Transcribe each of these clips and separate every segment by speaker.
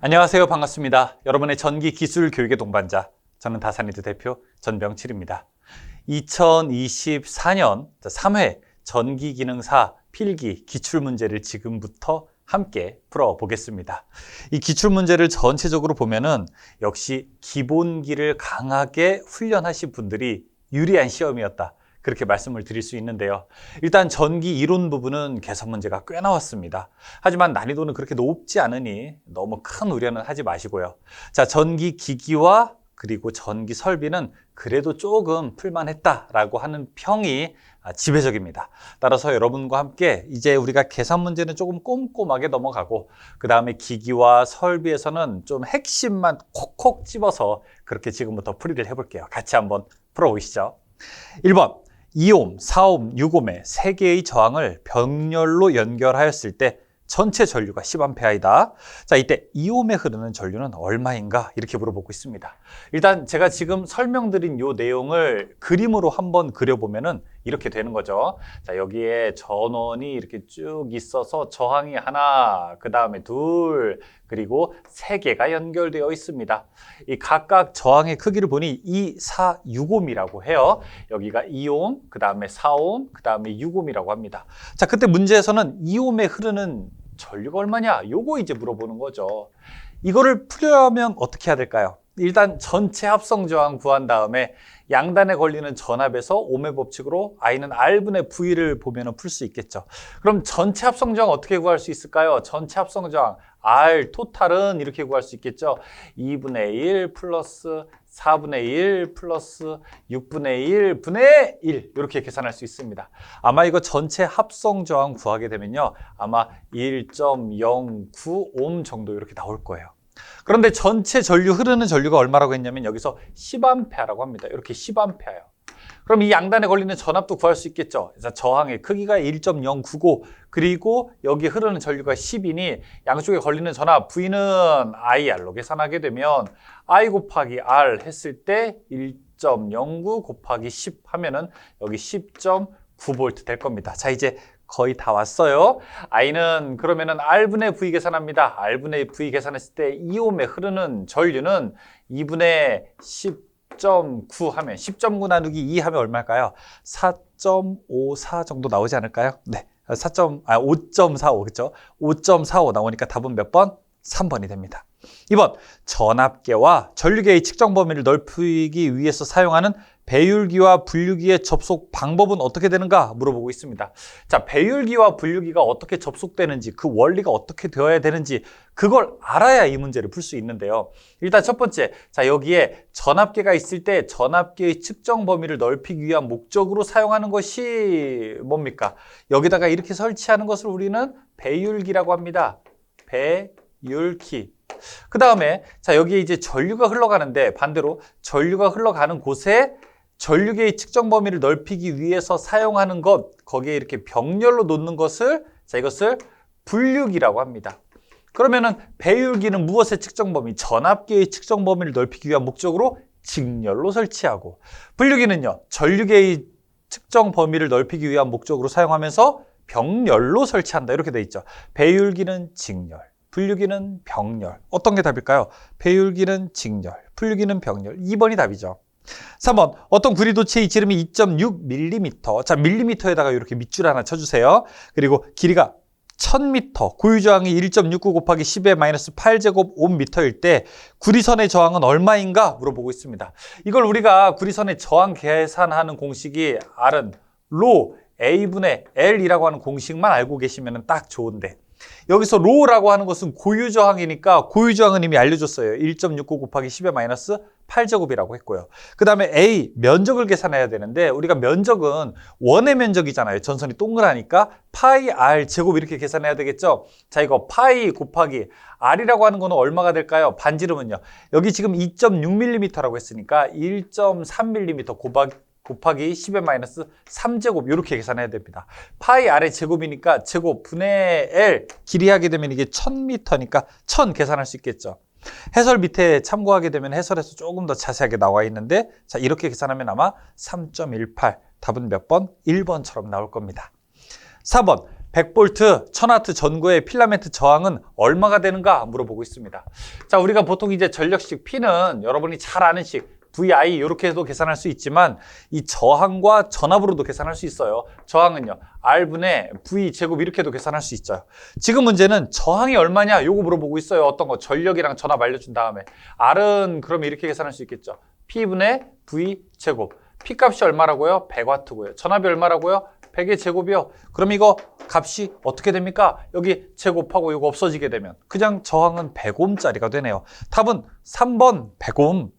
Speaker 1: 안녕하세요. 반갑습니다. 여러분의 전기 기술 교육의 동반자, 저는 다산이드 대표 전병칠입니다. 2024년 3회 전기기능사 필기 기출문제를 지금부터 함께 풀어보겠습니다. 이 기출문제를 전체적으로 보면은 역시 기본기를 강하게 훈련하신 분들이 유리한 시험이었다, 그렇게 말씀을 드릴 수 있는데요. 일단 전기 이론 부분은 계산 문제가 꽤 나왔습니다. 하지만 난이도는 그렇게 높지 않으니 너무 큰 우려는 하지 마시고요. 자, 전기 기기와 그리고 전기 설비는 그래도 조금 풀만했다라고 하는 평이 지배적입니다. 따라서 여러분과 함께 이제 우리가 계산 문제는 조금 꼼꼼하게 넘어가고, 그 다음에 기기와 설비에서는 좀 핵심만 콕콕 집어서 그렇게 지금부터 풀이를 해볼게요. 같이 한번 풀어보시죠. 1번, 2옴, 4옴, 6옴의 3개의 저항을 병렬로 연결하였을 때 전체 전류가 10A이다. 자, 이때 2옴에 흐르는 전류는 얼마인가? 이렇게 물어보고 있습니다. 일단 제가 지금 설명드린 이 내용을 그림으로 한번 그려보면은 이렇게 되는 거죠. 자, 여기에 전원이 이렇게 쭉 있어서 저항이 하나, 그 다음에 둘, 그리고 3개가 연결되어 있습니다. 이 각각 저항의 크기를 보니 2, 4, 6옴이라고 해요. 여기가 2옴, 그 다음에 4옴, 그 다음에 6옴이라고 합니다. 자, 그때 문제에서는 2옴에 흐르는 전류가 얼마냐? 요거 이제 물어보는 거죠. 이거를 풀려면 어떻게 해야 될까요? 일단 전체 합성 저항 구한 다음에 양단에 걸리는 전압에서 옴의 법칙으로 I는 R분의 V를 보면 풀 수 있겠죠. 그럼 전체 합성 저항 어떻게 구할 수 있을까요? 전체 합성 저항 R 토탈은 이렇게 구할 수 있겠죠. 2분의 1 플러스 4분의 1 플러스 6분의 1 분의 1, 이렇게 계산할 수 있습니다. 아마 이거 전체 합성 저항 구하게 되면요, 아마 1.09옴 정도 이렇게 나올 거예요. 그런데 전체 전류, 흐르는 전류가 얼마라고 했냐면 여기서 10A라고 합니다. 이렇게 10A예요. 그럼 이 양단에 걸리는 전압도 구할 수 있겠죠. 그래서 저항의 크기가 1.095, 그리고 여기 흐르는 전류가 10이니 양쪽에 걸리는 전압 V는 IR로 계산하게 되면 I 곱하기 R 했을 때 1.09 곱하기 10 하면은 여기 10.9V 될 겁니다. 자, 이제 거의 다 왔어요. I는 그러면은 R분의 V 계산합니다. R분의 V 계산했을 때 2옴에 흐르는 전류는 2분의 10.9 하면 10.9 나누기 2 하면 얼마일까요? 4.54 정도 나오지 않을까요? 네. 5.45, 그렇죠? 5.45 나오니까 답은 몇 번? 3번이 됩니다. 2번, 전압계와 전류계의 측정 범위를 넓히기 위해서 사용하는 배율기와 분류기의 접속 방법은 어떻게 되는가 물어보고 있습니다. 자, 배율기와 분류기가 어떻게 접속되는지, 그 원리가 어떻게 되어야 되는지 그걸 알아야 이 문제를 풀 수 있는데요. 일단 첫 번째, 자, 여기에 전압계가 있을 때 전압계의 측정 범위를 넓히기 위한 목적으로 사용하는 것이 뭡니까? 여기다가 이렇게 설치하는 것을 우리는 배율기라고 합니다. 배율기. 그 다음에 자, 여기에 이제 전류가 흘러가는데 반대로 전류가 흘러가는 곳에 전류계의 측정 범위를 넓히기 위해서 사용하는 것, 거기에 이렇게 병렬로 놓는 것을, 자, 이것을 분류기라고 합니다. 그러면은 배율기는 무엇의 측정 범위? 전압계의 측정 범위를 넓히기 위한 목적으로 직렬로 설치하고, 분류기는요, 전류계의 측정 범위를 넓히기 위한 목적으로 사용하면서 병렬로 설치한다, 이렇게 돼 있죠. 배율기는 직렬, 분류기는 병렬. 어떤 게 답일까요? 배율기는 직렬, 분류기는 병렬. 2번이 답이죠. 3번, 어떤 구리도체의 지름이 2.6mm. 자, 밀리미터에다가 이렇게 밑줄 하나 쳐주세요. 그리고 길이가 1000m, 고유저항이 1.69 곱하기 10의 마이너스 8제곱 옴미터일 때 구리선의 저항은 얼마인가 물어보고 있습니다. 이걸 우리가 구리선의 저항 계산하는 공식이 R은 로 A분의 L이라고 하는 공식만 알고 계시면 딱 좋은데, 여기서 로라고 하는 것은 고유저항이니까 고유저항은 이미 알려줬어요. 1.69 곱하기 10의 마이너스 8제곱이라고 했고요. 그 다음에 A, 면적을 계산해야 되는데 우리가 면적은 원의 면적이잖아요. 전선이 동그라니까 파이 R 제곱 이렇게 계산해야 되겠죠. 자, 이거 파이 곱하기 R이라고 하는 거는 얼마가 될까요? 반지름은요. 여기 지금 2.6mm라고 했으니까 1.3mm 곱하기 10의 마이너스 3제곱, 이렇게 계산해야 됩니다. 파이 R의 제곱이니까 제곱 분의 L, 길이 하게 되면 이게 1000m니까 1000 계산할 수 있겠죠. 해설 밑에 참고하게 되면 해설에서 조금 더 자세하게 나와 있는데, 자, 이렇게 계산하면 아마 3.18, 답은 몇 번? 1번처럼 나올 겁니다. 4번, 100V 1000W 전구의 필라멘트 저항은 얼마가 되는가 물어보고 있습니다. 자, 우리가 보통 이제 전력식 P는 여러분이 잘 아는 식 VI 이렇게 해도 계산할 수 있지만 이 저항과 전압으로도 계산할 수 있어요. 저항은요, R분의 V 제곱 이렇게 해도 계산할 수 있죠. 지금 문제는 저항이 얼마냐 요거 물어보고 있어요. 어떤 거 전력이랑 전압 알려준 다음에 R은 그러면 이렇게 계산할 수 있겠죠. P분의 V 제곱. P 값이 얼마라고요? 100W고요. 전압이 얼마라고요? 100의 제곱이요. 그럼 이거 값이 어떻게 됩니까? 여기 제곱하고 이거 없어지게 되면 그냥 저항은 100ohm짜리가 되네요. 답은 3번 100ohm.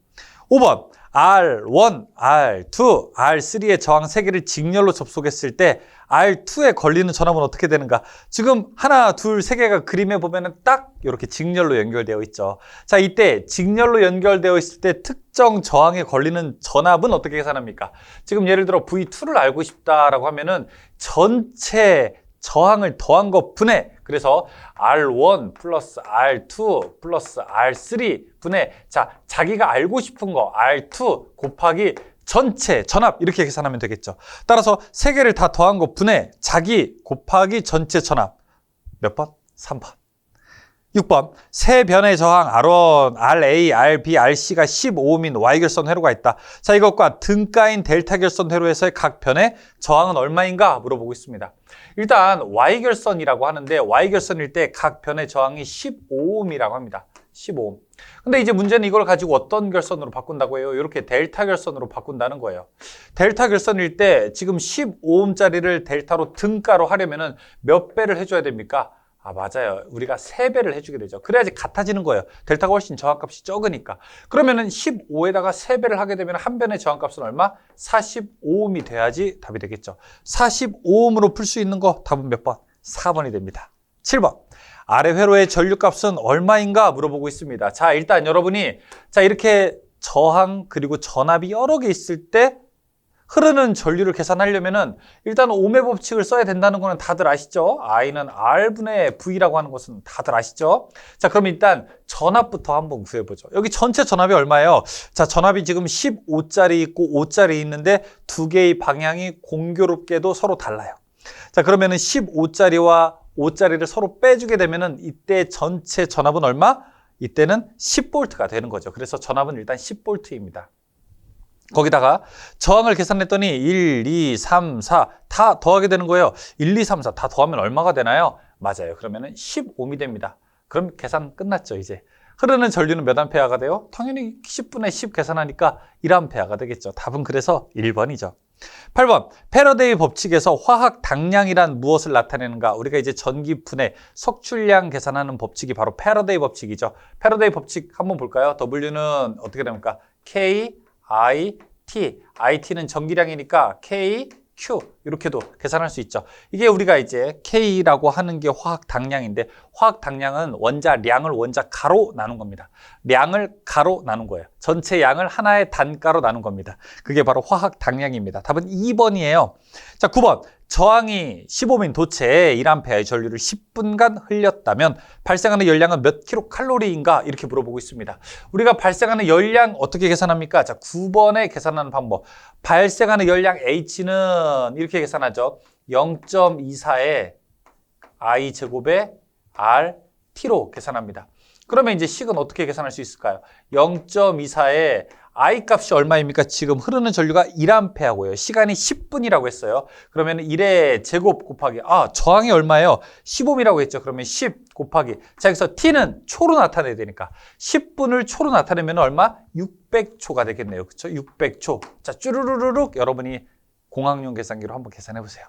Speaker 1: 5번 R1, R2, R3의 저항 3개를 직렬로 접속했을 때 R2에 걸리는 전압은 어떻게 되는가? 지금 하나, 둘, 세 개가 그림에 보면은 딱 이렇게 직렬로 연결되어 있죠. 자, 이때 직렬로 연결되어 있을 때 특정 저항에 걸리는 전압은 어떻게 계산합니까? 지금 예를 들어 V2를 알고 싶다라고 하면은 전체 저항을 더한 것 분해. 그래서 R1 플러스 R2 플러스 R3 분해. 자, 자기가 알고 싶은 거 R2 곱하기 전체 전압 이렇게 계산하면 되겠죠. 따라서 세 개를 다 더한 거 분해. 자기 곱하기 전체 전압. 몇 번? 3번. 6번, 세 변의 저항 R1, RA, RB, RC가 15ohm인 Y결선 회로가 있다. 자, 이것과 등가인 델타 결선 회로에서의 각 변의 저항은 얼마인가 물어보고 있습니다. 일단 Y결선이라고 하는데 Y결선일 때 각 변의 저항이 15ohm이라고 합니다. 15ohm. 근데 이제 문제는 이걸 가지고 어떤 결선으로 바꾼다고 해요? 이렇게 델타 결선으로 바꾼다는 거예요. 델타 결선일 때 지금 15ohm짜리를 델타로 등가로 하려면은 몇 배를 해줘야 됩니까? 아, 맞아요. 우리가 3배를 해주게 되죠. 그래야지 같아지는 거예요. 델타가 훨씬 저항값이 적으니까. 그러면은 15에다가 3배를 하게 되면 한 변의 저항값은 얼마? 45ohm이 돼야지 답이 되겠죠. 45ohm으로 풀 수 있는 거 답은 몇 번? 4번이 됩니다. 7번. 아래 회로의 전류값은 얼마인가 물어보고 있습니다. 자, 일단 여러분이 자, 이렇게 저항 그리고 전압이 여러 개 있을 때 흐르는 전류를 계산하려면은 일단 ohm의 법칙을 써야 된다는 거는 다들 아시죠? I는 R분의 V라고 하는 것은 다들 아시죠? 자, 그럼 일단 전압부터 한번 구해보죠. 여기 전체 전압이 얼마예요? 자, 전압이 지금 15짜리 있고 5짜리 있는데 두 개의 방향이 공교롭게도 서로 달라요. 자, 그러면은 15짜리와 5짜리를 서로 빼주게 되면은 이때 전체 전압은 얼마? 이때는 10V가 되는 거죠. 그래서 전압은 일단 10V입니다. 거기다가 저항을 계산했더니 1, 2, 3, 4 다 더하게 되는 거예요. 1, 2, 3, 4 다 더하면 얼마가 되나요? 맞아요. 그러면은 15ohm이 됩니다. 그럼 계산 끝났죠, 이제. 흐르는 전류는 몇 암페어가 돼요? 당연히 10분의 10 계산하니까 1암페어가 되겠죠. 답은 그래서 1번이죠. 8번, 패러데이 법칙에서 화학 당량이란 무엇을 나타내는가? 우리가 이제 전기 분해, 석출량 계산하는 법칙이 바로 패러데이 법칙이죠. 패러데이 법칙 한번 볼까요? W는 어떻게 됩니까? K, I, T. IT는 전기량이니까 K, Q 이렇게도 계산할 수 있죠. 이게 우리가 이제 K라고 하는 게 화학 당량인데 화학 당량은 원자량을 원자 가로 나눈 겁니다. 량을 가로 나눈 거예요. 전체 양을 하나의 단가로 나눈 겁니다. 그게 바로 화학 당량입니다. 답은 2번이에요. 자, 9번. 저항이 15ohm인 도체에 1A의 전류를 10분간 흘렸다면 발생하는 열량은 몇 킬로칼로리인가? 이렇게 물어보고 있습니다. 우리가 발생하는 열량 어떻게 계산합니까? 자, 9번에 계산하는 방법. 발생하는 열량 H는 이렇게 계산하죠. 0.24의 I 제곱에 RT로 계산합니다. 그러면 이제 식은 어떻게 계산할 수 있을까요? 0.24의 I 값이 얼마입니까? 지금 흐르는 전류가 1A고요. 시간이 10분이라고 했어요. 그러면 1의 제곱 곱하기 저항이 얼마예요? 15ohm이라고 했죠. 그러면 10 곱하기 자, 여기서 T는 초로 나타내야 되니까 10분을 초로 나타내면 얼마? 600초가 되겠네요. 그렇죠? 600초. 자, 쭈루루루룩 여러분이 공학용 계산기로 한번 계산해 보세요.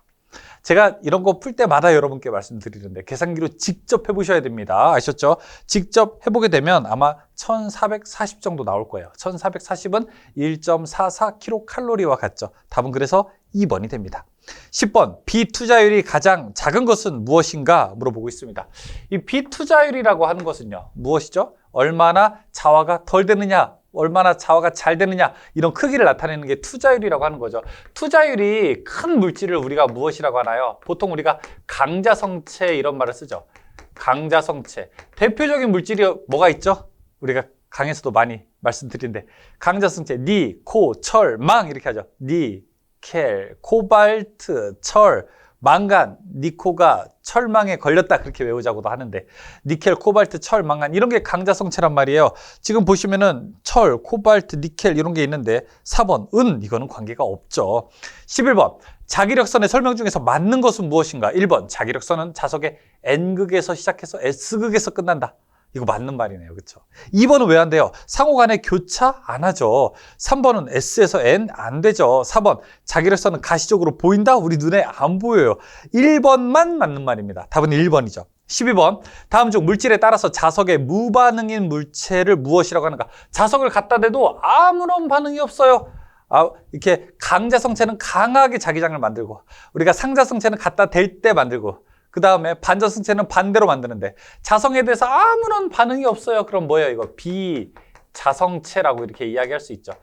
Speaker 1: 제가 이런 거 풀 때마다 여러분께 말씀드리는데 계산기로 직접 해보셔야 됩니다. 아셨죠? 직접 해보게 되면 아마 1440 정도 나올 거예요. 1440은 1.44kcal와 같죠. 답은 그래서 2번이 됩니다. 10번, 비투자율이 가장 작은 것은 무엇인가 물어보고 있습니다. 이 비투자율이라고 하는 것은요, 무엇이죠? 얼마나 자화가 덜 되느냐, 얼마나 자화가 잘 되느냐, 이런 크기를 나타내는 게 투자율이라고 하는 거죠. 투자율이 큰 물질을 우리가 무엇이라고 하나요? 보통 우리가 강자성체 이런 말을 쓰죠. 강자성체. 대표적인 물질이 뭐가 있죠? 우리가 강에서도 많이 말씀드리는데 강자성체, 니, 코, 철, 망 이렇게 하죠. 니, 켈, 코발트, 철, 망간, 니코가 철망에 걸렸다 그렇게 외우자고도 하는데 니켈, 코발트, 철, 망간 이런 게 강자성체란 말이에요. 지금 보시면은 철, 코발트, 니켈 이런 게 있는데 4번 은 이거는 관계가 없죠. 11번 자기력선의 설명 중에서 맞는 것은 무엇인가? 1번 자기력선은 자석의 N극에서 시작해서 S극에서 끝난다. 이거 맞는 말이네요. 그렇죠? 2번은 왜 안 돼요? 상호간에 교차 안 하죠. 3번은 S에서 N 안 되죠. 4번 자기력선은 가시적으로 보인다? 우리 눈에 안 보여요. 1번만 맞는 말입니다. 답은 1번이죠. 12번 다음 중 물질에 따라서 자석의 무반응인 물체를 무엇이라고 하는가? 자석을 갖다 대도 아무런 반응이 없어요. 이렇게 강자성체는 강하게 자기장을 만들고 우리가 상자성체는 갖다 댈 때 만들고 그 다음에 반자성체는 반대로 만드는데 자성에 대해서 아무런 반응이 없어요. 그럼 뭐예요? 이거 비자성체라고 이렇게 이야기할 수 있죠.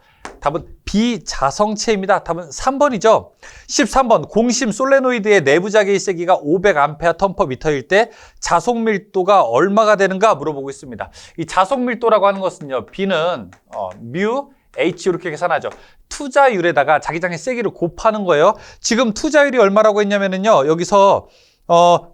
Speaker 1: 답은 비자성체입니다. 답은 3번이죠. 13번 공심 솔레노이드의 내부 자개의 세기가 500A 턴/m일 때 자속 밀도가 얼마가 되는가 물어보고 있습니다. 이 자속 밀도라고 하는 것은요. B는 뮤 H 이렇게 계산하죠. 투자율에다가 자기장의 세기를 곱하는 거예요. 지금 투자율이 얼마라고 했냐면요. 여기서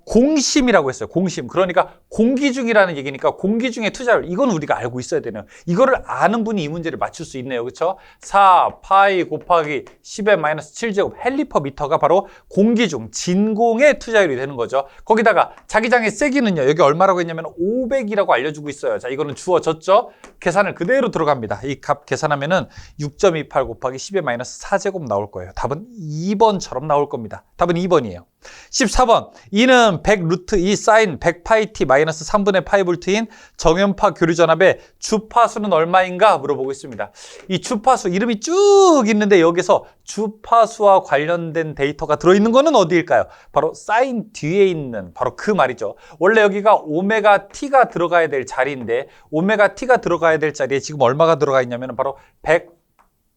Speaker 1: 공심이라고 했어요. 공심. 그러니까 공기중이라는 얘기니까 공기중의 투자율. 이건 우리가 알고 있어야 되네요. 이거를 아는 분이 이 문제를 맞출 수 있네요. 그렇죠? 4 파이 곱하기 10의 마이너스 7제곱 헬리/미터가 바로 공기중, 진공의 투자율이 되는 거죠. 거기다가 자기장의 세기는요. 여기 얼마라고 했냐면 500이라고 알려주고 있어요. 자, 이거는 주어졌죠? 계산을 그대로 들어갑니다. 이 값 계산하면은 6.28 곱하기 10의 마이너스 4제곱 나올 거예요. 답은 2번처럼 나올 겁니다. 답은 2번이에요. 14번 이는 100 루트 2 사인 100 파이 t 마이너스 3분의 파이 볼트인 정연파 교류전압의 주파수는 얼마인가 물어보고 있습니다. 이 주파수 이름이 쭉 있는데 여기서 주파수와 관련된 데이터가 들어있는 거는 어디일까요? 바로 사인 뒤에 있는 바로 그 말이죠. 원래 여기가 오메가 t가 들어가야 될 자리인데 오메가 t가 들어가야 될 자리에 지금 얼마가 들어가 있냐면 바로 100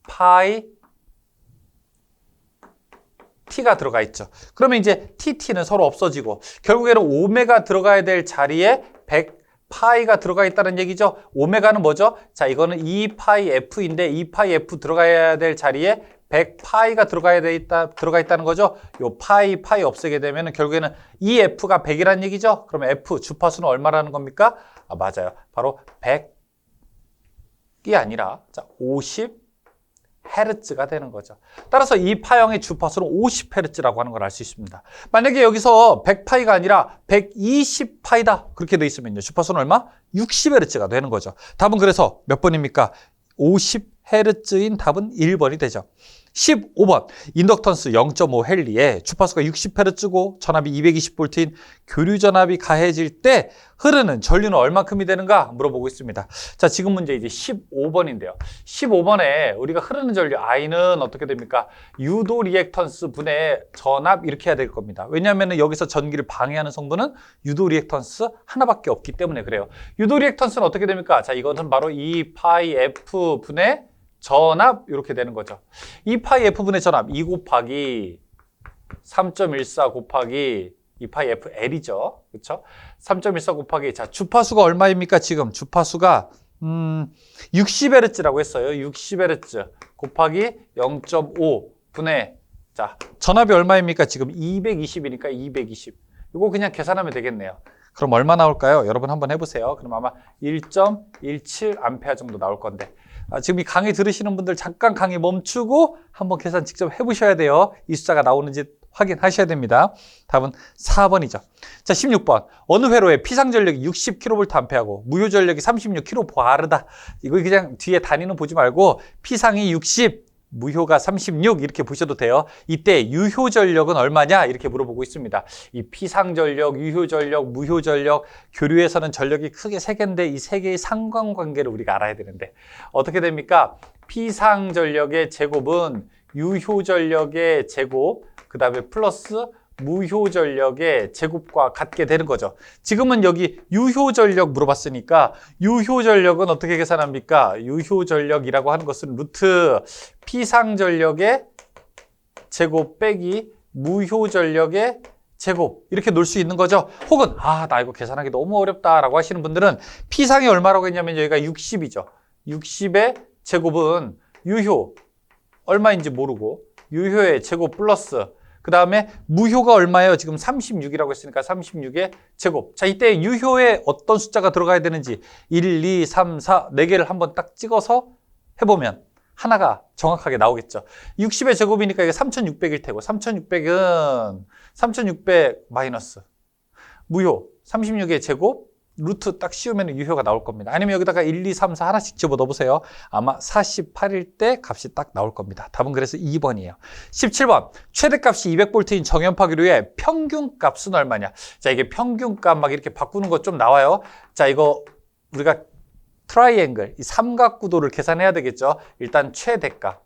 Speaker 1: 파이 t가 들어가 있죠. 그러면 이제 tt는 서로 없어지고 결국에는 오메가 들어가야 될 자리에 100 파이가 들어가 있다는 얘기죠. 오메가는 뭐죠? 자, 이거는 2 파이 f인데 2 파이 f 들어가야 될 자리에 100 파이가 들어가 있다는 거죠. 요 파이 없애게 되면 결국에는 이 f가 100이라는 얘기죠. 그러면 f 주파수는 얼마라는 겁니까? 맞아요. 바로 100이 아니라 자, 50 헤르츠가 되는 거죠. 따라서 이 파형의 주파수는 50Hz라고 하는 걸 알 수 있습니다. 만약에 여기서 100파이가 아니라 120파이다 그렇게 돼 있으면요. 주파수는 얼마? 60Hz가 되는 거죠. 답은 그래서 몇 번입니까? 50Hz인 답은 1번이 되죠. 15번 인덕턴스 0.5 헬리에 주파수가 60Hz고 전압이 220V인 교류전압이 가해질 때 흐르는 전류는 얼마큼이 되는가 물어보고 있습니다. 자, 지금 문제 이제 15번인데요. 15번에 우리가 흐르는 전류 I는 어떻게 됩니까? 유도 리액턴스 분의 전압 이렇게 해야 될 겁니다. 왜냐하면 여기서 전기를 방해하는 성분은 유도 리액턴스 하나밖에 없기 때문에 그래요. 유도 리액턴스는 어떻게 됩니까? 자, 이것은 바로 2파이 F 분의 전압 이렇게 되는 거죠. 2파이 F분의 전압 2 곱하기 3.14 곱하기 2파이 FL이죠. 그렇죠? 3.14 곱하기 자 주파수가 얼마입니까? 지금 주파수가 60Hz라고 했어요. 60Hz 곱하기 0.5 분의 자 전압이 얼마입니까? 지금 220이니까 220. 이거 그냥 계산하면 되겠네요. 그럼 얼마 나올까요? 여러분 한번 해보세요. 그럼 아마 1.17A 정도 나올 건데 지금 이 강의 들으시는 분들 잠깐 강의 멈추고 한번 계산 직접 해보셔야 돼요. 이 숫자가 나오는지 확인하셔야 됩니다. 답은 4번이죠. 자, 16번. 어느 회로에 피상전력이 60kVA하고 무효전력이 36kVA르다. 이거 그냥 뒤에 단위는 보지 말고 피상이 60, 무효가 36 이렇게 보셔도 돼요. 이때 유효전력은 얼마냐 이렇게 물어보고 있습니다. 이 피상전력, 유효전력, 무효전력, 교류에서는 전력이 크게 세 개인데 이 세 개의 상관관계를 우리가 알아야 되는데 어떻게 됩니까? 피상전력의 제곱은 유효전력의 제곱 그 다음에 플러스 무효전력의 제곱과 같게 되는 거죠. 지금은 여기 유효전력 물어봤으니까 유효전력은 어떻게 계산합니까? 유효전력이라고 하는 것은 루트 피상전력의 제곱 빼기 무효전력의 제곱 이렇게 놓을 수 있는 거죠. 혹은 나 이거 계산하기 너무 어렵다라고 하시는 분들은 피상이 얼마라고 했냐면 여기가 60이죠. 60의 제곱은 유효 얼마인지 모르고 유효의 제곱 플러스 그 다음에 무효가 얼마예요? 지금 36이라고 했으니까 36의 제곱. 자, 이때 유효에 어떤 숫자가 들어가야 되는지 1, 2, 3, 4, 4개를 한번 딱 찍어서 해보면 하나가 정확하게 나오겠죠. 60의 제곱이니까 이게 3600일 테고 3600은 3600 마이너스 무효 36의 제곱 루트 딱 씌우면 유효가 나올 겁니다. 아니면 여기다가 1, 2, 3, 4 하나씩 집어넣어보세요. 아마 48일 때 값이 딱 나올 겁니다. 답은 그래서 2번이에요. 17번 최대값이 200V인 정연파기류의 평균값은 얼마냐. 자, 이게 평균값 막 이렇게 바꾸는 거 좀 나와요. 자, 이거 우리가 트라이앵글, 이 삼각구도를 계산해야 되겠죠. 일단 최대값.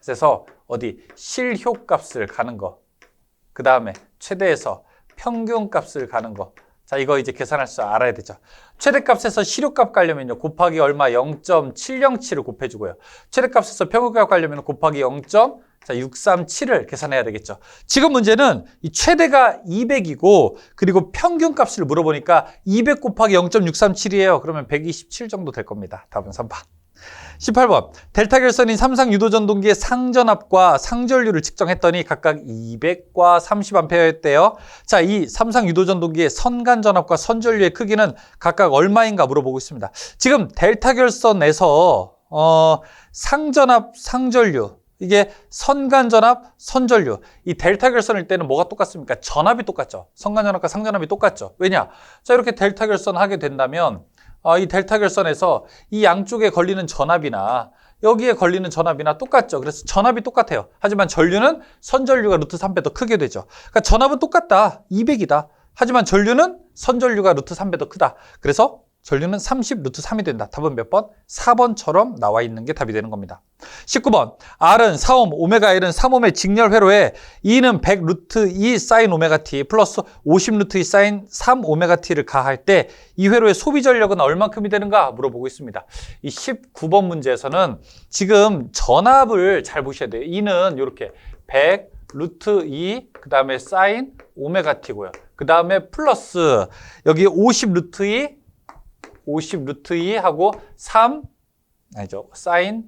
Speaker 1: 그래서 어디 실효값을 가는 거. 그 다음에 최대에서 평균값을 가는 거. 자, 이거 이제 계산할 줄 알아야 되죠. 최대값에서 실효값 가려면요. 곱하기 얼마 0.707을 곱해주고요. 최대값에서 평균값 가려면 곱하기 0.637을 계산해야 되겠죠. 지금 문제는 이 최대가 200이고 그리고 평균값을 물어보니까 200 곱하기 0.637이에요. 그러면 127 정도 될 겁니다. 답은 3번. 18번 델타 결선인 삼상 유도전동기의 상전압과 상전류를 측정했더니 각각 200과 30A였대요. 자, 이 삼상 유도전동기의 선간전압과 선전류의 크기는 각각 얼마인가 물어보고 있습니다. 지금 델타 결선에서 상전압, 상전류 이게 선간전압, 선전류. 이 델타 결선일 때는 뭐가 똑같습니까? 전압이 똑같죠. 선간전압과 상전압이 똑같죠. 왜냐? 자, 이렇게 델타 결선 하게 된다면 이 델타 결선에서 이 양쪽에 걸리는 전압이나 여기에 걸리는 전압이나 똑같죠. 그래서 전압이 똑같아요. 하지만 전류는 선전류가 루트 3배 더 크게 되죠. 그러니까 전압은 똑같다. 200이다. 하지만 전류는 선전류가 루트 3배 더 크다. 그래서 전류는 30 루트 3이 된다. 답은 몇 번? 4번처럼 나와 있는 게 답이 되는 겁니다. 19번 R은 4옴, 오메가 L은 3옴의 직렬 회로에 E는 100 루트 2 사인 오메가 T 플러스 50 루트 2 사인 3 오메가 T를 가할 때 이 회로의 소비 전력은 얼만큼이 되는가 물어보고 있습니다. 이 19번 문제에서는 지금 전압을 잘 보셔야 돼요. E는 이렇게 100 루트 2 그 다음에 사인 오메가 T고요. 그 다음에 플러스 여기 50 루트 2 50 루트 2 하고 3 아니죠. 사인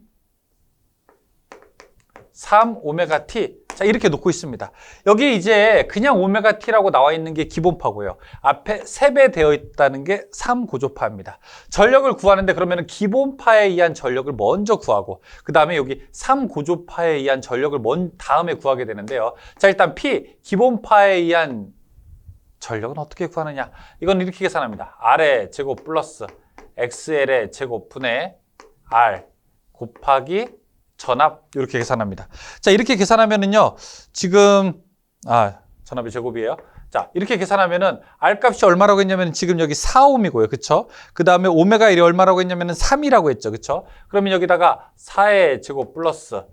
Speaker 1: 3 오메가 T. 자, 이렇게 놓고 있습니다. 여기 이제 그냥 오메가 T라고 나와 있는 게 기본파고요. 앞에 3배 되어 있다는 게 3고조파입니다. 전력을 구하는데 그러면 기본파에 의한 전력을 먼저 구하고 그 다음에 여기 3고조파에 의한 전력을 다음에 구하게 되는데요. 자, 일단 P, 기본파에 의한 전력은 어떻게 구하느냐? 이건 이렇게 계산합니다. R의 제곱 플러스 XL의 제곱 분의 R 곱하기 전압 이렇게 계산합니다. 자, 이렇게 계산하면은요. 지금 전압의 제곱이에요. 자, 이렇게 계산하면은 R 값이 얼마라고 했냐면 지금 여기 4옴이고요. 그쵸? 그 다음에 오메가 1이 얼마라고 했냐면은 3이라고 했죠. 그쵸? 그러면 여기다가 4의 제곱 플러스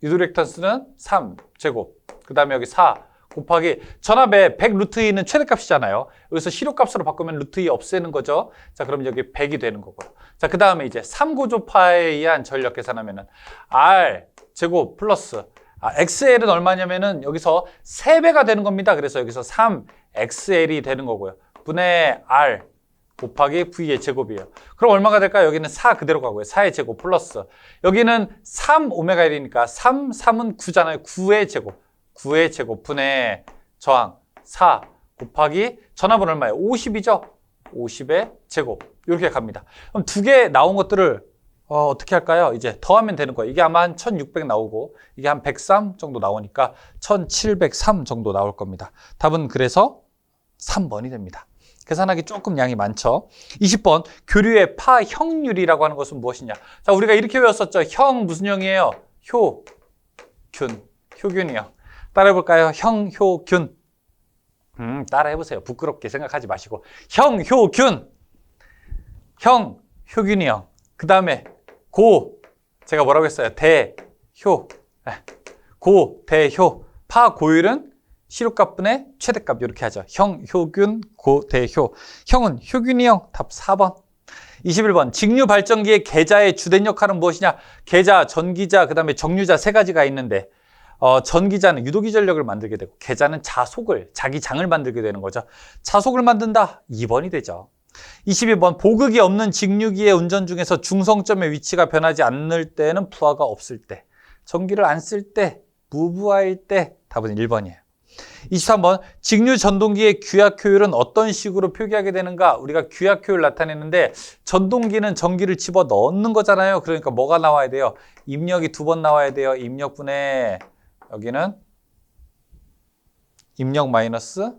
Speaker 1: 유도리액턴스는 3 제곱. 그 다음에 여기 4 곱하기 전압의 100 루트 2는 최대값이잖아요. 여기서 실효값으로 바꾸면 루트 2 없애는 거죠. 자, 그럼 여기 100이 되는 거고요. 자, 그 다음에 이제 3고조파에 의한 전력 계산하면은 R 제곱 플러스 XL은 얼마냐면은 여기서 3배가 되는 겁니다. 그래서 여기서 3XL이 되는 거고요. 분의 R 곱하기 V의 제곱이에요. 그럼 얼마가 될까요? 여기는 4 그대로 가고요. 4의 제곱 플러스 여기는 3 오메가 1이니까 3은 9잖아요. 9의 제곱. 9의 제곱 분의 저항 4 곱하기 전압은 얼마예요? 50이죠? 50의 제곱 이렇게 갑니다. 그럼 두 개 나온 것들을 어떻게 할까요? 이제 더하면 되는 거예요. 이게 아마 한 1600 나오고 이게 한 103 정도 나오니까 1703 정도 나올 겁니다. 답은 그래서 3번이 됩니다. 계산하기 조금 양이 많죠. 20번 교류의 파 형률이라고 하는 것은 무엇이냐? 자, 우리가 이렇게 배웠었죠. 형 무슨 형이에요? 효균이요. 따라해볼까요? 형, 효, 균. 따라해보세요. 부끄럽게 생각하지 마시고. 형, 효, 균. 형, 효균이요. 그 다음에 제가 뭐라고 했어요? 대, 효. 고, 대, 효. 파, 고율은 실효값분의 최대값 이렇게 하죠. 형, 효균, 고, 대, 효. 형은 효균이요. 답 4번. 21번 직류 발전기의 계자의 주된 역할은 무엇이냐? 계자, 전기자, 그 다음에 정류자 세 가지가 있는데 전기자는 유도기 전력을 만들게 되고 계자는 자기 장을 만들게 되는 거죠. 자속을 만든다. 2번이 되죠. 22번 보극이 없는 직류기의 운전 중에서 중성점의 위치가 변하지 않을 때는 부하가 없을 때 전기를 안 쓸 때 무브할 때 답은 1번이에요. 23번 직류 전동기의 규약 효율은 어떤 식으로 표기하게 되는가? 우리가 규약 효율 나타내는데 전동기는 전기를 집어 넣는 거잖아요. 그러니까 뭐가 나와야 돼요? 입력이 2번 나와야 돼요. 입력분에 여기는 입력 마이너스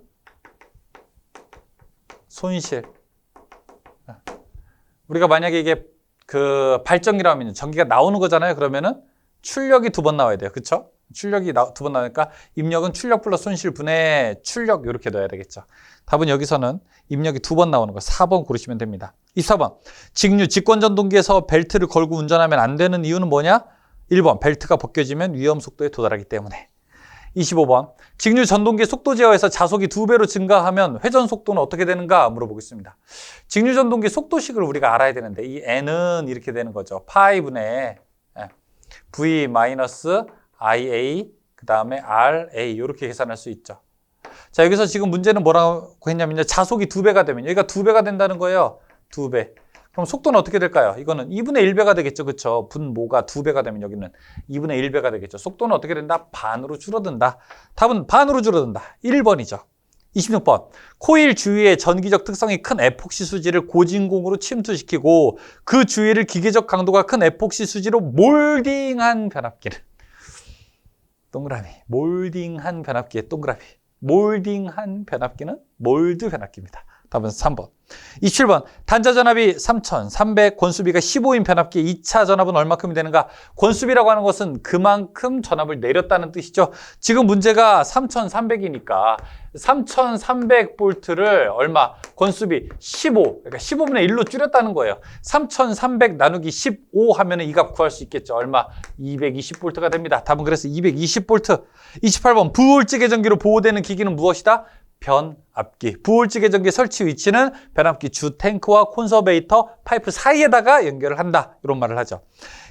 Speaker 1: 손실. 우리가 만약에 이게 그 발전기라면 전기가 나오는 거잖아요. 그러면은 출력이 2번 나와야 돼요. 그렇죠? 출력이 2번 나오니까 입력은 출력 플러스 손실 분의 출력 이렇게 넣어야 되겠죠. 답은 여기서는 입력이 2번 나오는 거 4번 고르시면 됩니다. 24번 직류 직권전동기에서 벨트를 걸고 운전하면 안 되는 이유는 뭐냐? 1번 벨트가 벗겨지면 위험 속도에 도달하기 때문에. 25번 직류 전동기 속도 제어에서 자속이 2배로 증가하면 회전 속도는 어떻게 되는가 물어보겠습니다. 직류 전동기 속도식을 우리가 알아야 되는데 이 n은 이렇게 되는 거죠. 파이분의 v 마이너스 IA 그 다음에 RA 이렇게 계산할 수 있죠. 자 여기서 지금 문제는 뭐라고 했냐면요. 자속이 2배가 되면 여기가 2배가 된다는 거예요. 2배. 그럼 속도는 어떻게 될까요? 이거는 2분의 1배가 되겠죠. 그렇죠? 분모가 2배가 되면 여기는 2분의 1배가 되겠죠. 속도는 어떻게 된다? 반으로 줄어든다. 답은 반으로 줄어든다. 1번이죠. 26번 코일 주위의 전기적 특성이 큰 에폭시 수지를 고진공으로 침투시키고 그 주위를 기계적 강도가 큰 에폭시 수지로 몰딩한 변압기를 동그라미 몰딩한 변압기의 동그라미 몰딩한 변압기는 몰드 변압기입니다. 답은 3번. 27번 단자전압이 3300 권수비가 15인 변압기 2차 전압은 얼마큼이 되는가? 권수비라고 하는 것은 그만큼 전압을 내렸다는 뜻이죠. 지금 문제가 3300이니까 3300볼트를 얼마? 권수비 15 그러니까 15분의 1로 줄였다는 거예요. 3300 나누기 15 하면 이 값 구할 수 있겠죠. 얼마? 220볼트가 됩니다. 답은 그래서 220볼트. 28번 부홀찌개 전기로 보호되는 기기는 무엇이다? 변압기. 부홀찌개 전기 설치 위치는 변압기 주 탱크와 콘서베이터 파이프 사이에다가 연결을 한다. 이런 말을 하죠.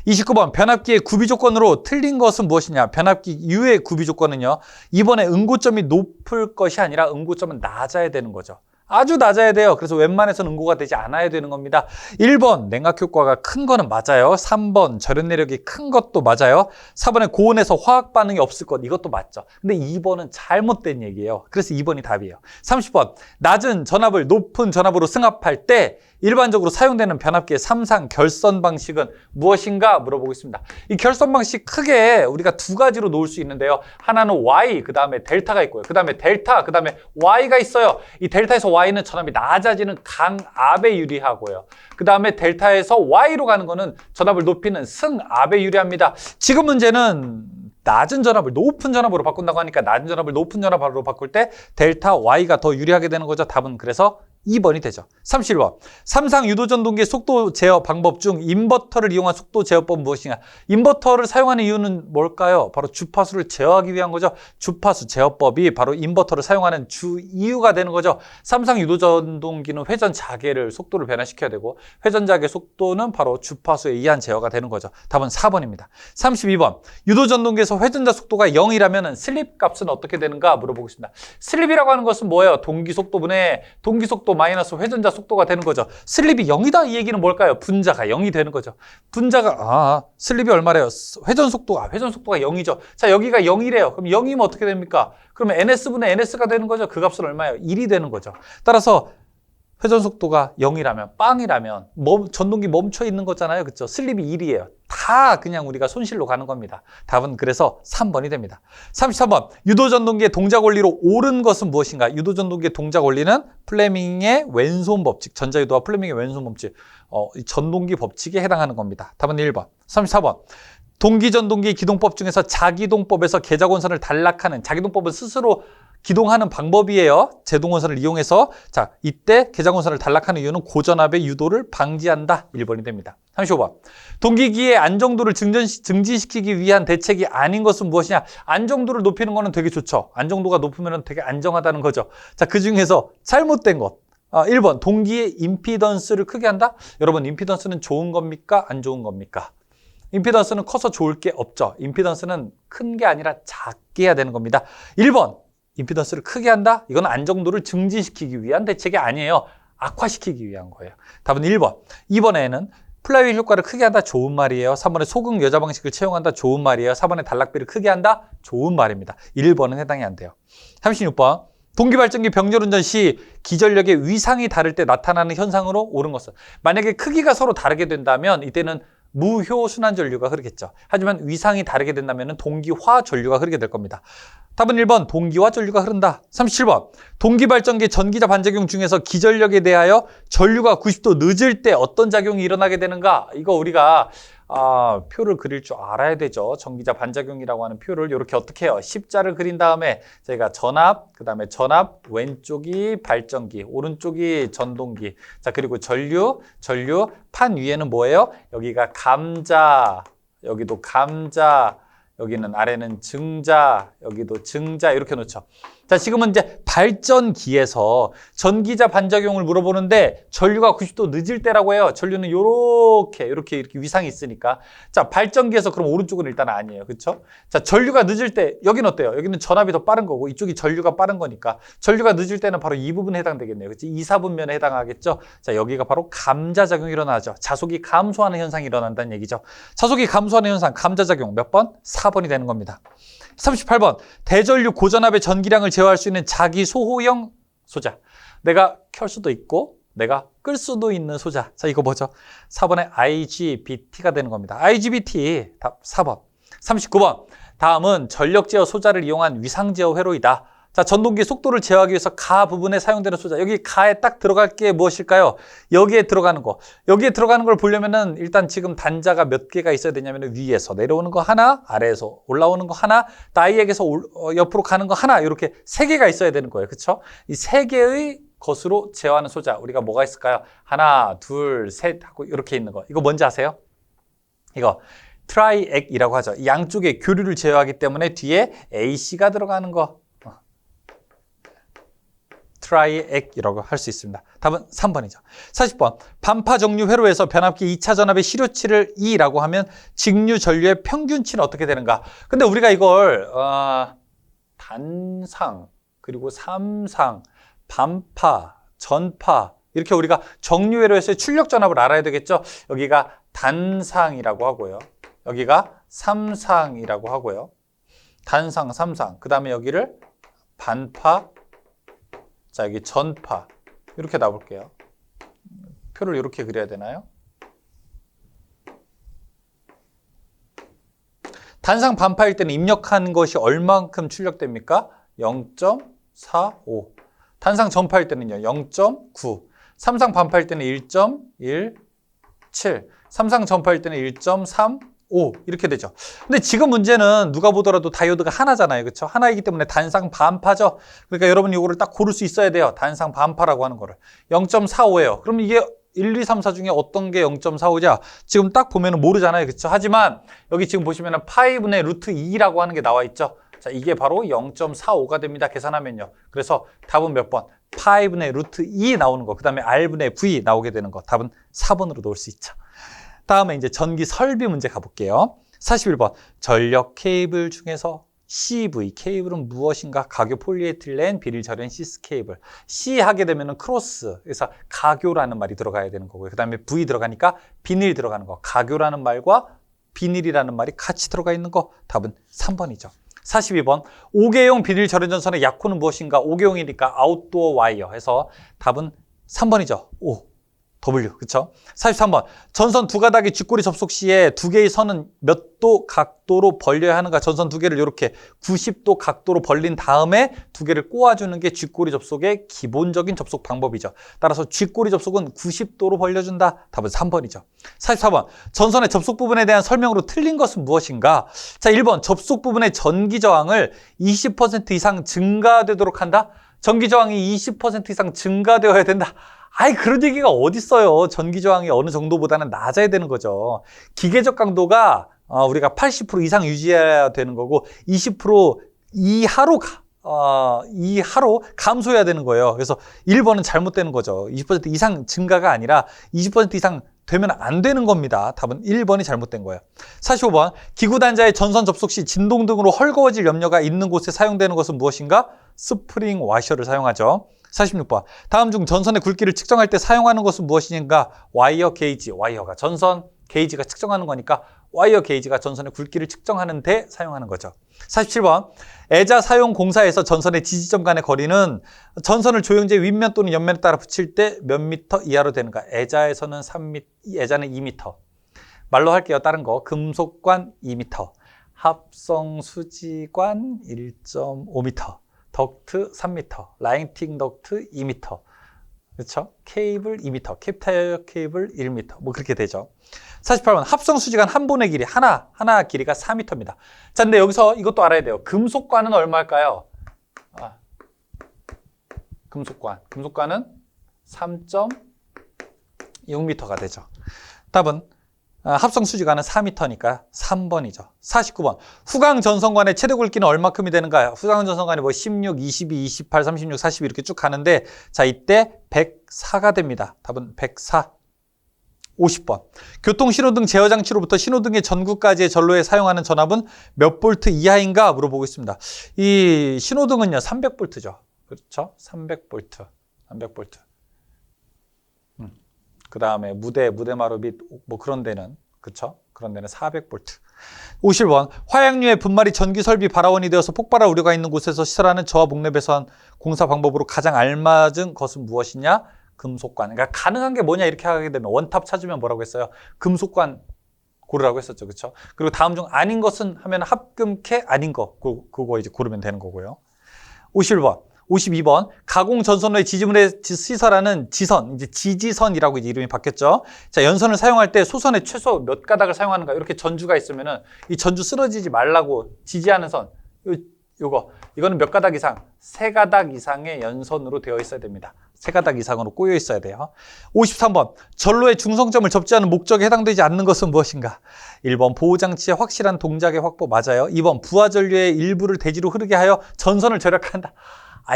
Speaker 1: 29번 변압기의 구비 조건으로 틀린 것은 무엇이냐? 변압기 U의 구비 조건은요. 이번에 응고점이 높을 것이 아니라 응고점은 낮아야 되는 거죠. 아주 낮아야 돼요. 그래서 웬만해서는 응고가 되지 않아야 되는 겁니다. 1번 냉각 효과가 큰 거는 맞아요. 3번 절연 내력이 큰 것도 맞아요. 4번에 고온에서 화학 반응이 없을 것 이것도 맞죠. 근데 2번은 잘못된 얘기예요. 그래서 2번이 답이에요. 30번 낮은 전압을 높은 전압으로 승합할 때 일반적으로 사용되는 변압기의 3상 결선 방식은 무엇인가 물어보겠습니다. 이 결선 방식 크게 우리가 두 가지로 놓을 수 있는데요. 하나는 Y, 그 다음에 델타가 있고요. 그 다음에 델타, 그 다음에 Y가 있어요. 이 델타에서 Y는 전압이 낮아지는 강압에 유리하고요. 그 다음에 델타에서 Y로 가는 거는 전압을 높이는 승압에 유리합니다. 지금 문제는 낮은 전압을 높은 전압으로 바꾼다고 하니까 낮은 전압을 높은 전압으로 바꿀 때 델타 Y가 더 유리하게 되는 거죠. 답은 그래서 2번이 되죠. 31번. 3상 유도전동기 속도 제어 방법 중 인버터를 이용한 속도 제어법은 무엇이냐? 인버터를 사용하는 이유는 뭘까요? 바로 주파수를 제어하기 위한 거죠. 주파수 제어법이 바로 인버터를 사용하는 주 이유가 되는 거죠. 3상 유도전동기는 회전 자계를 속도를 변화시켜야 되고 회전 자계 속도는 바로 주파수에 의한 제어가 되는 거죠. 답은 4번입니다. 32번. 유도전동기에서 회전자 속도가 0이라면 슬립 값은 어떻게 되는가 물어보겠습니다. 슬립이라고 하는 것은 뭐예요? 동기속도분의 동기속도 마이너스 회전자 속도가 되는 거죠. 슬립이 0이다 이 얘기는 뭘까요? 분자가 0이 되는 거죠. 분자가 슬립이 얼마래요? 회전 속도가 0이죠. 자 여기가 0이래요. 그럼 0이면 어떻게 됩니까? 그러면 ns분의 ns가 되는 거죠. 그 값은 얼마예요? 1이 되는 거죠. 따라서 회전 속도가 0이라면 빵이라면 전동기 멈춰 있는 거잖아요. 그렇죠? 슬립이 1이에요. 다 그냥 우리가 손실로 가는 겁니다. 답은 그래서 3번이 됩니다. 33번. 유도전동기의 동작 원리로 옳은 것은 무엇인가? 유도전동기의 동작 원리는 플레밍의 왼손 법칙, 전자유도와 플레밍의 왼손 법칙, 전동기 법칙에 해당하는 겁니다. 답은 1번. 34번. 동기전동기 기동법 중에서 자기동법에서 계좌권선을 단락하는 자기동법은 스스로 기동하는 방법이에요. 제동원선을 이용해서. 자, 이때 계좌권선을 단락하는 이유는 고전압의 유도를 방지한다. 1번이 됩니다. 35번. 동기기의 안정도를 증진시키기 위한 대책이 아닌 것은 무엇이냐? 안정도를 높이는 거는 되게 좋죠. 안정도가 높으면 되게 안정하다는 거죠. 자, 그 중에서 잘못된 것. 1번. 동기의 임피던스를 크게 한다? 여러분, 임피던스는 좋은 겁니까? 안 좋은 겁니까? 임피던스는 커서 좋을 게 없죠. 임피던스는 큰 게 아니라 작게 해야 되는 겁니다. 1번. 임피던스를 크게 한다? 이건 안정도를 증진시키기 위한 대책이 아니에요. 악화시키기 위한 거예요. 답은 1번. 2번에는 플라이휠 효과를 크게 한다. 좋은 말이에요. 3번에 소극 여자 방식을 채용한다. 좋은 말이에요. 4번에 단락비를 크게 한다. 좋은 말입니다. 1번은 해당이 안 돼요. 36번. 동기발전기 병렬운전 시 기전력의 위상이 다를 때 나타나는 현상으로 옳은 것은. 만약에 크기가 서로 다르게 된다면 이때는 무효순환 전류가 흐르겠죠. 하지만 위상이 다르게 된다면 동기화 전류가 흐르게 될 겁니다. 답은 1번 동기화 전류가 흐른다. 37번 동기발전기 전기자 반작용 중에서 기전력에 대하여 전류가 90도 늦을 때 어떤 작용이 일어나게 되는가? 이거 우리가 표를 그릴 줄 알아야 되죠. 전기자 반작용이라고 하는 표를 이렇게 어떻게 해요? 십자를 그린 다음에 저희가 전압, 그 다음에 전압, 왼쪽이 발전기, 오른쪽이 전동기. 자, 그리고 전류, 판 위에는 뭐예요? 여기가 감자, 여기도 감자, 여기는 아래는 증자, 여기도 증자 이렇게 놓죠. 자, 지금은 이제 발전기에서 전기자 반작용을 물어보는데 전류가 90도 늦을 때라고 해요. 전류는 이렇게 위상이 있으니까. 자, 발전기에서 그럼 오른쪽은 일단 아니에요. 그렇죠? 자, 전류가 늦을 때 여기는 어때요? 여기는 전압이 더 빠른 거고 이쪽이 전류가 빠른 거니까 전류가 늦을 때는 바로 이 부분에 해당되겠네요. 그렇지? 2, 4분면에 해당하겠죠? 자, 여기가 바로 감자작용이 일어나죠. 자속이 감소하는 현상이 일어난다는 얘기죠. 자속이 감소하는 현상, 감자작용 몇 번? 4번이 되는 겁니다. 38번 대전류 고전압의 전기량을 제어할 수 있는 자기 소호형 소자. 내가 켤 수도 있고 내가 끌 수도 있는 소자. 자, 이거 뭐죠? 4번에 IGBT가 되는 겁니다. IGBT 답 4번. 39번 다음은 전력 제어 소자를 이용한 위상 제어 회로이다. 자, 전동기 속도를 제어하기 위해서 가 부분에 사용되는 소자. 여기 가에 딱 들어갈 게 무엇일까요? 여기에 들어가는 거. 여기에 들어가는 걸 보려면은 일단 지금 단자가 몇 개가 있어야 되냐면 위에서 내려오는 거 하나, 아래에서 올라오는 거 하나, 다이액에서 옆으로 가는 거 하나, 이렇게 3개가 있어야 되는 거예요. 그렇죠? 이 3개의 것으로 제어하는 소자. 우리가 뭐가 있을까요? 하나, 둘, 셋 하고 이렇게 있는 거. 이거 뭔지 아세요? 이거 트라이액이라고 하죠. 양쪽에 교류를 제어하기 때문에 뒤에 AC가 들어가는 거. 트라이액이라고 할 수 있습니다. 답은 3번이죠. 40번 반파 정류 회로에서 변압기 2차 전압의 실효치를 2라고 하면 직류 전류의 평균치는 어떻게 되는가? 근데 우리가 이걸 단상, 그리고 삼상, 반파, 전파 이렇게 우리가 정류 회로에서의 출력 전압을 알아야 되겠죠? 여기가 단상이라고 하고요. 여기가 삼상이라고 하고요. 단상, 삼상. 그 다음에 여기를 반파, 자, 여기 전파. 이렇게 놔볼게요. 표를 이렇게 그려야 되나요? 단상 반파일 때는 입력한 것이 얼만큼 출력됩니까? 0.45. 단상 전파일 때는요, 0.9. 삼상 반파일 때는 1.17. 삼상 전파일 때는 1.35. 이렇게 되죠. 근데 지금 문제는 누가 보더라도 다이오드가 하나잖아요. 그렇죠? 하나이기 때문에 단상 반파죠. 그러니까 여러분이 이거를 딱 고를 수 있어야 돼요. 단상 반파라고 하는 거를. 0.45예요. 그럼 이게 1, 2, 3, 4 중에 어떤 게 0.45냐? 지금 딱 보면 모르잖아요. 그렇죠? 하지만 여기 지금 보시면 파이분의 루트 2라고 하는 게 나와 있죠. 자, 이게 바로 0.45가 됩니다. 계산하면요. 그래서 답은 몇 번? 파이분의 루트 2 나오는 거. 그 다음에 R분의 V 나오게 되는 거. 답은 4번으로 놓을 수 있죠. 다음에 이제 전기 설비 문제 가볼게요. 41번 전력 케이블 중에서 CV 케이블은 무엇인가? 가교 폴리에틸렌 비닐 절연 시스 케이블. C 하게 되면은 크로스. 그래서 가교라는 말이 들어가야 되는 거고요. 그다음에 V 들어가니까 비닐 들어가는 거. 가교라는 말과 비닐이라는 말이 같이 들어가 있는 거. 답은 3번이죠. 42번 5개용 비닐 절연 전선의 약호는 무엇인가? 5개용이니까 아웃도어 와이어 해서 답은 3번이죠. O. W, 그쵸? 43번. 전선 두 가닥이 쥐꼬리 접속 시에 두 개의 선은 몇 도 각도로 벌려야 하는가? 전선 두 개를 이렇게 90도 각도로 벌린 다음에 두 개를 꼬아주는 게 쥐꼬리 접속의 기본적인 접속 방법이죠. 따라서 쥐꼬리 접속은 90도로 벌려준다. 답은 3번이죠. 44번. 전선의 접속 부분에 대한 설명으로 틀린 것은 무엇인가? 자, 1번. 접속 부분의 전기 저항을 20% 이상 증가되도록 한다? 전기 저항이 20% 이상 증가되어야 된다. 아이, 그런 얘기가 어딨어요. 전기 저항이 어느 정도보다는 낮아야 되는 거죠. 기계적 강도가 우리가 80% 이상 유지해야 되는 거고 20% 이하로 감소해야 되는 거예요. 그래서 1번은 잘못되는 거죠. 20% 이상 증가가 아니라 20% 이상 되면 안 되는 겁니다. 답은 1번이 잘못된 거예요. 45번 기구 단자의 전선 접속 시 진동 등으로 헐거워질 염려가 있는 곳에 사용되는 것은 무엇인가? 스프링 와셔를 사용하죠. 46번. 다음 중 전선의 굵기를 측정할 때 사용하는 것은 무엇인가? 와이어 게이지. 와이어가 전선 게이지가 측정하는 거니까 와이어 게이지가 전선의 굵기를 측정하는 데 사용하는 거죠. 47번. 애자 사용 공사에서 전선의 지지점 간의 거리는 전선을 조형제 윗면 또는 옆면에 따라 붙일 때 몇 미터 이하로 되는가? 애자에서는 3m, 애자는 2m. 말로 할게요. 다른 거. 금속관 2m. 합성 수지관 1.5m. 덕트 3m. 라이팅 덕트 2m. 그렇죠? 케이블 2m. 캡타이어 케이블 1m. 뭐 그렇게 되죠. 48번. 합성 수지관 한 본의 길이 하나 길이가 4m입니다. 자, 근데 여기서 이것도 알아야 돼요. 금속관은 얼마일까요? 금속관은 3.6m가 되죠. 답은 합성 수지관은 4m니까 3번이죠. 49번. 후광 전선관의 최대 굵기는 얼마큼이 되는가요? 후광 전선관이 뭐 16, 22, 28, 36, 42 이렇게 쭉 가는데 자, 이때 104가 됩니다. 답은 104. 50번. 교통신호등 제어장치로부터 신호등의 전구까지의 전로에 사용하는 전압은 몇 볼트 이하인가 물어보고 있습니다. 이 신호등은요, 300볼트죠. 그렇죠? 300볼트. 그 다음에 무대마루 및 뭐 그런 데는, 그렇죠? 그런 데는 400볼트. 51번. 화약류의 분말이 전기 설비 발화원이 되어서 폭발할 우려가 있는 곳에서 시설하는 저하 목내 배선 공사 방법으로 가장 알맞은 것은 무엇이냐? 금속관. 그러니까 가능한 게 뭐냐 이렇게 하게 되면 원탑 찾으면 뭐라고 했어요? 금속관 고르라고 했었죠. 그렇죠? 그리고 다음 중 아닌 것은 하면 합금캐 아닌 거 그거 이제 고르면 되는 거고요. 52번. 가공 전선로의 지지물에 시설하는 지선, 이제 지지선이라고 이제 이름이 바뀌었죠. 자, 연선을 사용할 때 소선의 최소 몇 가닥을 사용하는가? 이렇게 전주가 있으면은 이 전주 쓰러지지 말라고 지지하는 선. 이거는 몇 가닥 이상? 3가닥 이상의 연선으로 되어 있어야 됩니다. 3가닥 이상으로 꼬여 있어야 돼요. 53번. 전로의 중성점을 접지하는 목적에 해당되지 않는 것은 무엇인가? 1번. 보호장치의 확실한 동작의 확보 맞아요. 2번. 부하전류의 일부를 대지로 흐르게 하여 전선을 절약한다.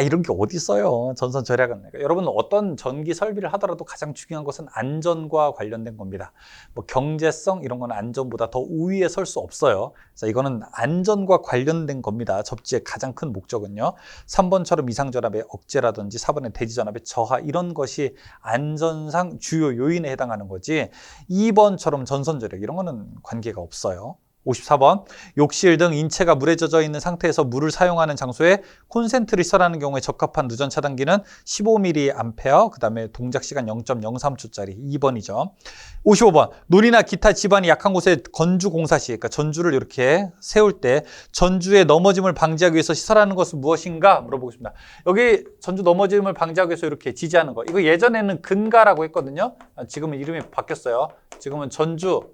Speaker 1: 이런 게 어디 있어요. 전선 절약은. 그러니까 여러분 어떤 전기 설비를 하더라도 가장 중요한 것은 안전과 관련된 겁니다. 뭐 경제성 이런 거는 안전보다 더 우위에 설 수 없어요. 자, 이거는 안전과 관련된 겁니다. 접지의 가장 큰 목적은요. 3번처럼 이상전압의 억제라든지 4번의 대지전압의 저하 이런 것이 안전상 주요 요인에 해당하는 거지 2번처럼 전선 절약 이런 거는 관계가 없어요. 54번. 욕실 등 인체가 물에 젖어 있는 상태에서 물을 사용하는 장소에 콘센트를 시설하는 경우에 적합한 누전 차단기는 15mA, 그 다음에 동작 시간 0.03초짜리 2번이죠. 55번. 논이나 기타 지반이 약한 곳에 건주 공사 시, 그러니까 전주를 이렇게 세울 때 전주의 넘어짐을 방지하기 위해서 시설하는 것은 무엇인가 물어보고 싶습니다. 여기 전주 넘어짐을 방지하기 위해서 이렇게 지지하는 거. 이거 예전에는 근가라고 했거든요. 지금은 이름이 바뀌었어요. 지금은 전주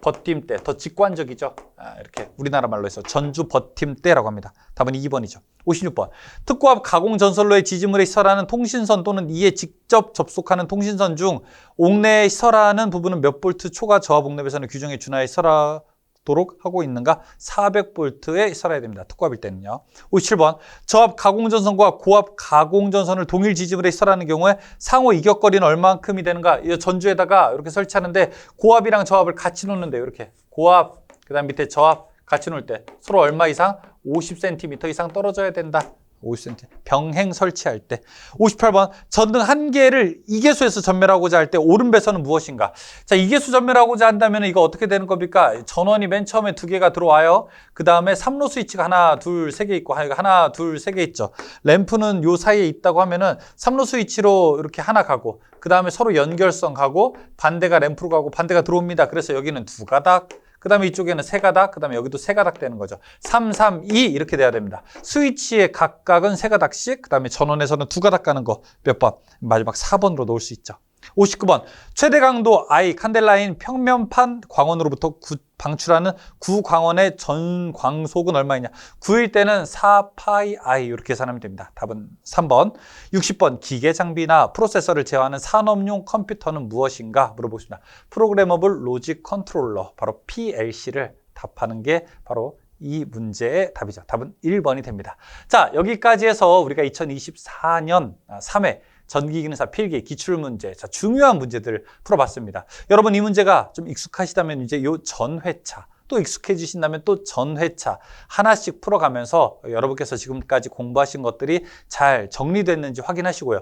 Speaker 1: 버팀대, 더 직관적이죠. 이렇게 우리나라 말로 해서 전주 버팀대라고 합니다. 답은 2번이죠. 56번. 특고압 가공 전선로의 지지물에 시설하는 통신선 또는 이에 직접 접속하는 통신선 중 옥내에 시설하는 부분은 몇 볼트 초과 저하 목내 배선의 규정에 준하여 시설하도록 하고 있는가? 400볼트에 시설해야 됩니다. 특고압일 때는요. 57번. 저압 가공전선과 고압 가공전선을 동일 지지물에 시설하는 경우에 상호 이격거리는 얼마큼이 되는가? 이 전주에다가 이렇게 설치하는데 고압이랑 저압을 같이 놓는데요. 이렇게 고압, 그 다음 밑에 저압 같이 놓을 때 서로 얼마 이상? 50cm 이상 떨어져야 된다. 50cm. 병행 설치할 때. 58번. 전등 한 개를 이계수에서 전멸하고자 할 때 옳은 배선은 무엇인가? 자, 이계수 전멸하고자 한다면 이거 어떻게 되는 겁니까? 전원이 맨 처음에 2개가 들어와요. 그 다음에 3로 스위치가 하나, 둘, 3개 있고 하나, 둘, 3개 있죠. 램프는 요 사이에 있다고 하면은 3로 스위치로 이렇게 하나 가고 그 다음에 서로 연결성 가고 반대가 램프로 가고 반대가 들어옵니다. 그래서 여기는 2가닥. 그 다음에 이쪽에는 3가닥, 그 다음에 여기도 3가닥 되는 거죠. 3, 3, 2 이렇게 돼야 됩니다. 스위치의 각각은 3가닥씩, 그 다음에 전원에서는 2가닥 가는 거 몇 번? 마지막 4번으로 놓을 수 있죠. 59번. 최대 강도 I 칸델라인 평면판 광원으로부터 방출하는 구광원의 전광속은 얼마이냐? 9일 때는 4파이 I 이렇게 계산하면 됩니다. 답은 3번. 60번. 기계 장비나 프로세서를 제어하는 산업용 컴퓨터는 무엇인가 물어보겠습니다. 프로그래머블 로직 컨트롤러, 바로 PLC를 답하는 게 바로 이 문제의 답이죠. 답은 1번이 됩니다. 자, 여기까지 해서 우리가 2024년 3회 전기기능사 필기 기출문제, 자, 중요한 문제들 풀어봤습니다. 여러분 이 문제가 좀 익숙하시다면 이제 요 전회차 또 익숙해지신다면 또 전회차 하나씩 풀어가면서 여러분께서 지금까지 공부하신 것들이 잘 정리됐는지 확인하시고요.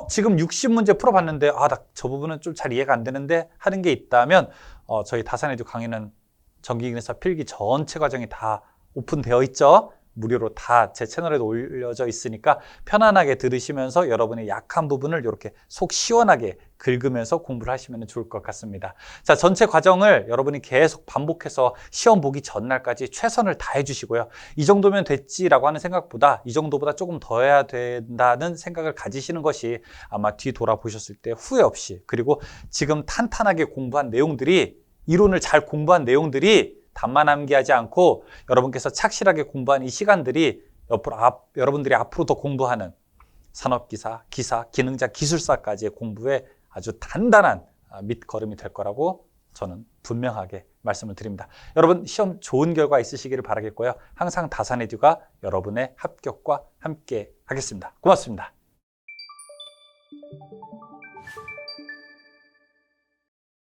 Speaker 1: 지금 60문제 풀어봤는데 저 부분은 좀 잘 이해가 안 되는데 하는 게 있다면 저희 다산에듀 강의는 전기기능사 필기 전체 과정이 다 오픈되어 있죠. 무료로 다 제 채널에도 올려져 있으니까 편안하게 들으시면서 여러분의 약한 부분을 이렇게 속 시원하게 긁으면서 공부를 하시면 좋을 것 같습니다. 자, 전체 과정을 여러분이 계속 반복해서 시험 보기 전날까지 최선을 다해 주시고요. 이 정도면 됐지라고 하는 생각보다 이 정도보다 조금 더 해야 된다는 생각을 가지시는 것이 아마 뒤 돌아보셨을 때 후회 없이, 그리고 지금 탄탄하게 공부한 내용들이, 이론을 잘 공부한 내용들이 답만 암기하지 않고 여러분께서 착실하게 공부한 이 시간들이 여러분들이 앞으로 더 공부하는 산업기사, 기사, 기능자, 기술사까지의 공부에 아주 단단한 밑거름이 될 거라고 저는 분명하게 말씀을 드립니다. 여러분 시험 좋은 결과 있으시기를 바라겠고요. 항상 다산에듀가 여러분의 합격과 함께 하겠습니다. 고맙습니다.